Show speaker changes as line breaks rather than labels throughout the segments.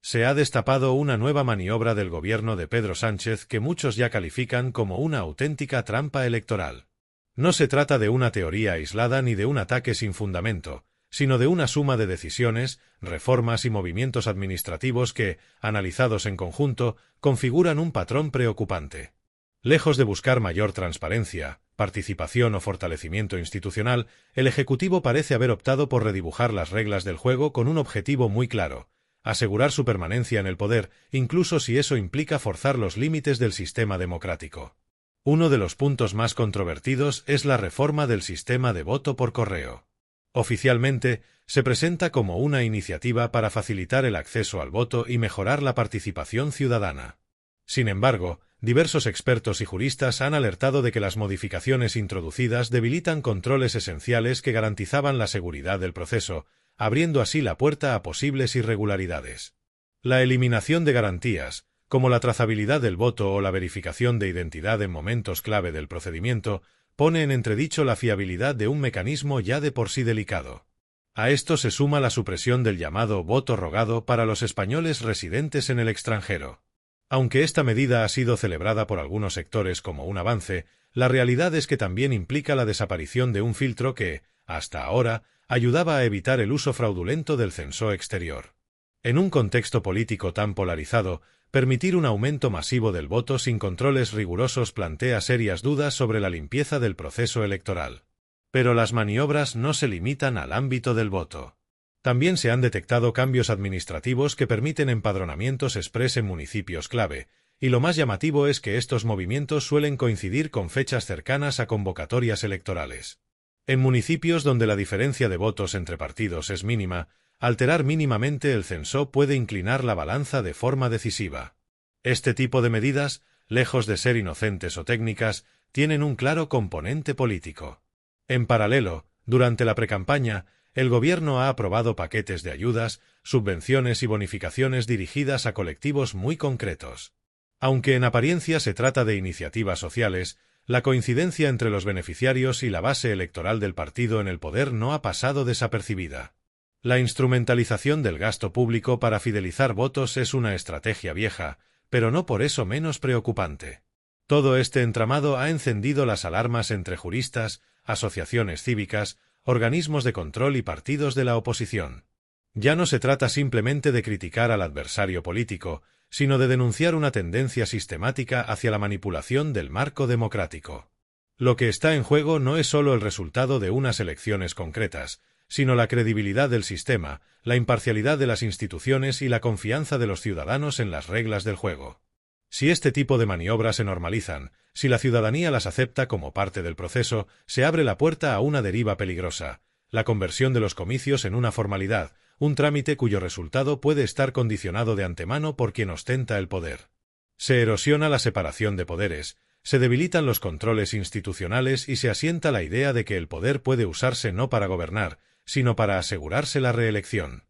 Se ha destapado una nueva maniobra del gobierno de Pedro Sánchez que muchos ya califican como una auténtica trampa electoral. No se trata de una teoría aislada ni de un ataque sin fundamento, sino de una suma de decisiones, reformas y movimientos administrativos que, analizados en conjunto, configuran un patrón preocupante. Lejos de buscar mayor transparencia, participación o fortalecimiento institucional, el Ejecutivo parece haber optado por redibujar las reglas del juego con un objetivo muy claro: asegurar su permanencia en el poder, incluso si eso implica forzar los límites del sistema democrático. Uno de los puntos más controvertidos es la reforma del sistema de voto por correo. Oficialmente, se presenta como una iniciativa para facilitar el acceso al voto y mejorar la participación ciudadana. Sin embargo, diversos expertos y juristas han alertado de que las modificaciones introducidas debilitan controles esenciales que garantizaban la seguridad del proceso, abriendo así la puerta a posibles irregularidades. La eliminación de garantías, como la trazabilidad del voto o la verificación de identidad en momentos clave del procedimiento, pone en entredicho la fiabilidad de un mecanismo ya de por sí delicado. A esto se suma la supresión del llamado voto rogado para los españoles residentes en el extranjero. Aunque esta medida ha sido celebrada por algunos sectores como un avance, la realidad es que también implica la desaparición de un filtro que, hasta ahora, ayudaba a evitar el uso fraudulento del censo exterior. En un contexto político tan polarizado, permitir un aumento masivo del voto sin controles rigurosos plantea serias dudas sobre la limpieza del proceso electoral. Pero las maniobras no se limitan al ámbito del voto. También se han detectado cambios administrativos que permiten empadronamientos exprés en municipios clave, y lo más llamativo es que estos movimientos suelen coincidir con fechas cercanas a convocatorias electorales. En municipios donde la diferencia de votos entre partidos es mínima, alterar mínimamente el censo puede inclinar la balanza de forma decisiva. Este tipo de medidas, lejos de ser inocentes o técnicas, tienen un claro componente político. En paralelo, durante la precampaña, el gobierno ha aprobado paquetes de ayudas, subvenciones y bonificaciones dirigidas a colectivos muy concretos. Aunque en apariencia se trata de iniciativas sociales, la coincidencia entre los beneficiarios y la base electoral del partido en el poder no ha pasado desapercibida. La instrumentalización del gasto público para fidelizar votos es una estrategia vieja, pero no por eso menos preocupante. Todo este entramado ha encendido las alarmas entre juristas, asociaciones cívicas, organismos de control y partidos de la oposición. Ya no se trata simplemente de criticar al adversario político, sino de denunciar una tendencia sistemática hacia la manipulación del marco democrático. Lo que está en juego no es solo el resultado de unas elecciones concretas, sino la credibilidad del sistema, la imparcialidad de las instituciones y la confianza de los ciudadanos en las reglas del juego. Si este tipo de maniobras se normalizan, si la ciudadanía las acepta como parte del proceso, se abre la puerta a una deriva peligrosa: la conversión de los comicios en una formalidad, un trámite cuyo resultado puede estar condicionado de antemano por quien ostenta el poder. Se erosiona la separación de poderes, se debilitan los controles institucionales y se asienta la idea de que el poder puede usarse no para gobernar, sino para asegurarse la reelección.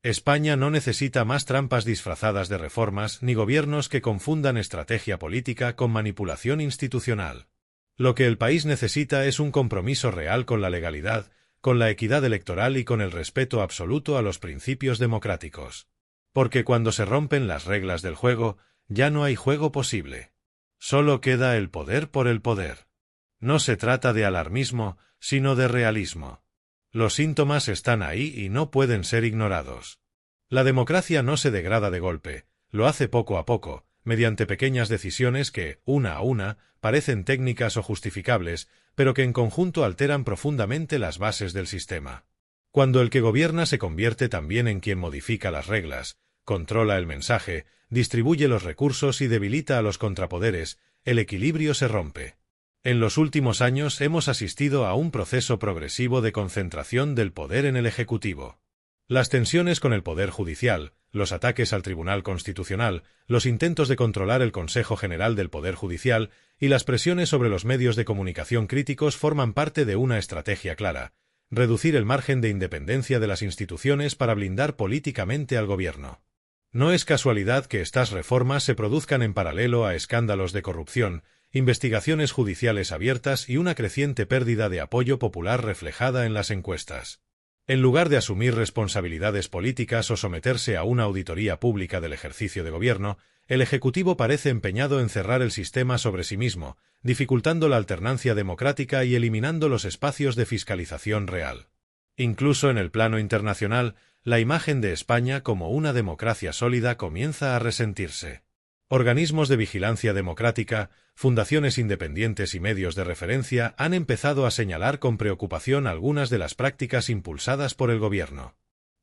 España no necesita más trampas disfrazadas de reformas ni gobiernos que confundan estrategia política con manipulación institucional. Lo que el país necesita es un compromiso real con la legalidad, con la equidad electoral y con el respeto absoluto a los principios democráticos. Porque cuando se rompen las reglas del juego, ya no hay juego posible. Solo queda el poder por el poder. No se trata de alarmismo, sino de realismo. Los síntomas están ahí y no pueden ser ignorados. La democracia no se degrada de golpe, lo hace poco a poco, mediante pequeñas decisiones que, una a una, parecen técnicas o justificables, pero que en conjunto alteran profundamente las bases del sistema. Cuando el que gobierna se convierte también en quien modifica las reglas, controla el mensaje, distribuye los recursos y debilita a los contrapoderes, el equilibrio se rompe. En los últimos años hemos asistido a un proceso progresivo de concentración del poder en el Ejecutivo. Las tensiones con el Poder Judicial, los ataques al Tribunal Constitucional, los intentos de controlar el Consejo General del Poder Judicial y las presiones sobre los medios de comunicación críticos forman parte de una estrategia clara: reducir el margen de independencia de las instituciones para blindar políticamente al gobierno. No es casualidad que estas reformas se produzcan en paralelo a escándalos de corrupción, investigaciones judiciales abiertas y una creciente pérdida de apoyo popular reflejada en las encuestas. En lugar de asumir responsabilidades políticas o someterse a una auditoría pública del ejercicio de gobierno, el Ejecutivo parece empeñado en cerrar el sistema sobre sí mismo, dificultando la alternancia democrática y eliminando los espacios de fiscalización real. Incluso en el plano internacional, la imagen de España como una democracia sólida comienza a resentirse. Organismos de vigilancia democrática, fundaciones independientes y medios de referencia han empezado a señalar con preocupación algunas de las prácticas impulsadas por el gobierno.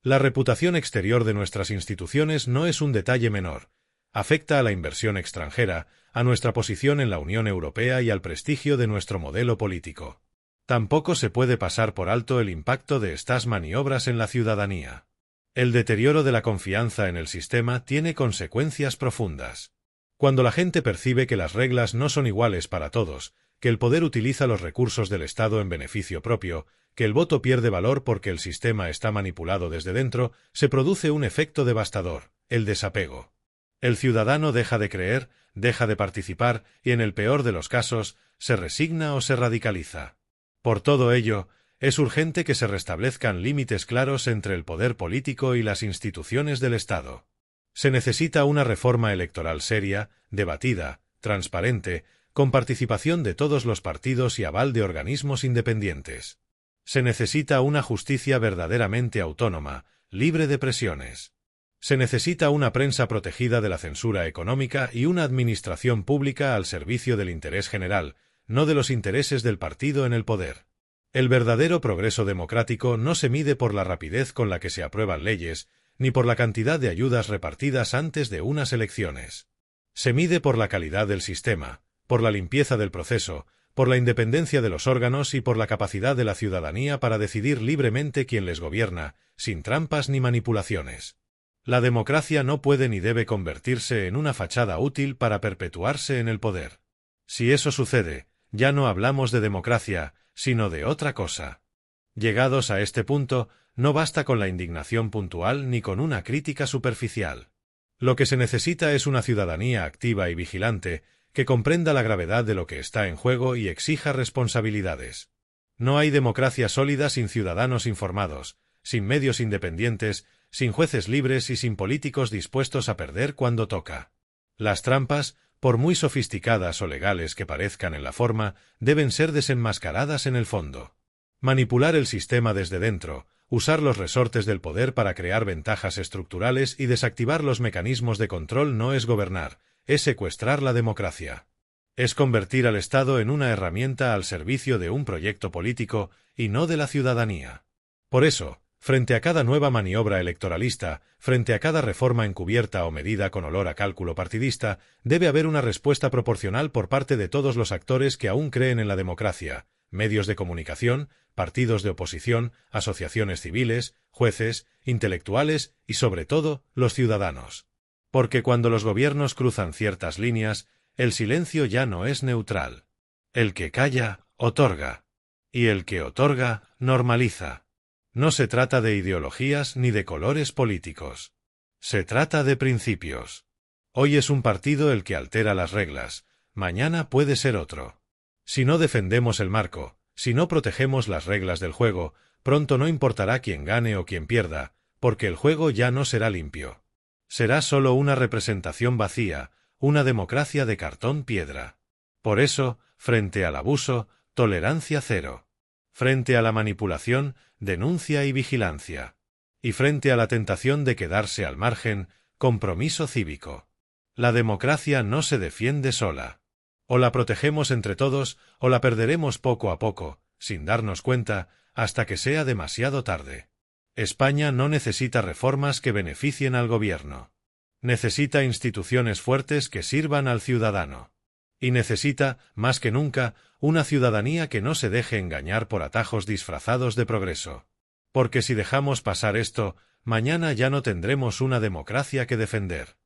La reputación exterior de nuestras instituciones no es un detalle menor. Afecta a la inversión extranjera, a nuestra posición en la Unión Europea y al prestigio de nuestro modelo político. Tampoco se puede pasar por alto el impacto de estas maniobras en la ciudadanía. El deterioro de la confianza en el sistema tiene consecuencias profundas. Cuando la gente percibe que las reglas no son iguales para todos, que el poder utiliza los recursos del Estado en beneficio propio, que el voto pierde valor porque el sistema está manipulado desde dentro, se produce un efecto devastador, el desapego. El ciudadano deja de creer, deja de participar y, en el peor de los casos, se resigna o se radicaliza. Por todo ello, es urgente que se restablezcan límites claros entre el poder político y las instituciones del Estado. Se necesita una reforma electoral seria, debatida, transparente, con participación de todos los partidos y aval de organismos independientes. Se necesita una justicia verdaderamente autónoma, libre de presiones. Se necesita una prensa protegida de la censura económica y una administración pública al servicio del interés general, no de los intereses del partido en el poder. El verdadero progreso democrático no se mide por la rapidez con la que se aprueban leyes, ni por la cantidad de ayudas repartidas antes de unas elecciones. Se mide por la calidad del sistema, por la limpieza del proceso, por la independencia de los órganos y por la capacidad de la ciudadanía para decidir libremente quién les gobierna, sin trampas ni manipulaciones. La democracia no puede ni debe convertirse en una fachada útil para perpetuarse en el poder. Si eso sucede, ya no hablamos de democracia, sino de otra cosa. Llegados a este punto, no basta con la indignación puntual ni con una crítica superficial. Lo que se necesita es una ciudadanía activa y vigilante, que comprenda la gravedad de lo que está en juego y exija responsabilidades. No hay democracia sólida sin ciudadanos informados, sin medios independientes, sin jueces libres y sin políticos dispuestos a perder cuando toca. Las trampas, por muy sofisticadas o legales que parezcan en la forma, deben ser desenmascaradas en el fondo. Manipular el sistema desde dentro, usar los resortes del poder para crear ventajas estructurales y desactivar los mecanismos de control no es gobernar, es secuestrar la democracia. Es convertir al Estado en una herramienta al servicio de un proyecto político y no de la ciudadanía. Por eso, frente a cada nueva maniobra electoralista, frente a cada reforma encubierta o medida con olor a cálculo partidista, debe haber una respuesta proporcional por parte de todos los actores que aún creen en la democracia, medios de comunicación, partidos de oposición, asociaciones civiles, jueces, intelectuales y, sobre todo, los ciudadanos. Porque cuando los gobiernos cruzan ciertas líneas, el silencio ya no es neutral. El que calla, otorga. Y el que otorga, normaliza. No se trata de ideologías ni de colores políticos. Se trata de principios. Hoy es un partido el que altera las reglas, mañana puede ser otro. Si no defendemos el marco, si no protegemos las reglas del juego, pronto no importará quién gane o quién pierda, porque el juego ya no será limpio. Será solo una representación vacía, una democracia de cartón-piedra. Por eso, frente al abuso, tolerancia cero. Frente a la manipulación, denuncia y vigilancia. Y frente a la tentación de quedarse al margen, compromiso cívico. La democracia no se defiende sola. O la protegemos entre todos, o la perderemos poco a poco, sin darnos cuenta, hasta que sea demasiado tarde. España no necesita reformas que beneficien al gobierno. Necesita instituciones fuertes que sirvan al ciudadano. Y necesita, más que nunca, una ciudadanía que no se deje engañar por atajos disfrazados de progreso. Porque si dejamos pasar esto, mañana ya no tendremos una democracia que defender.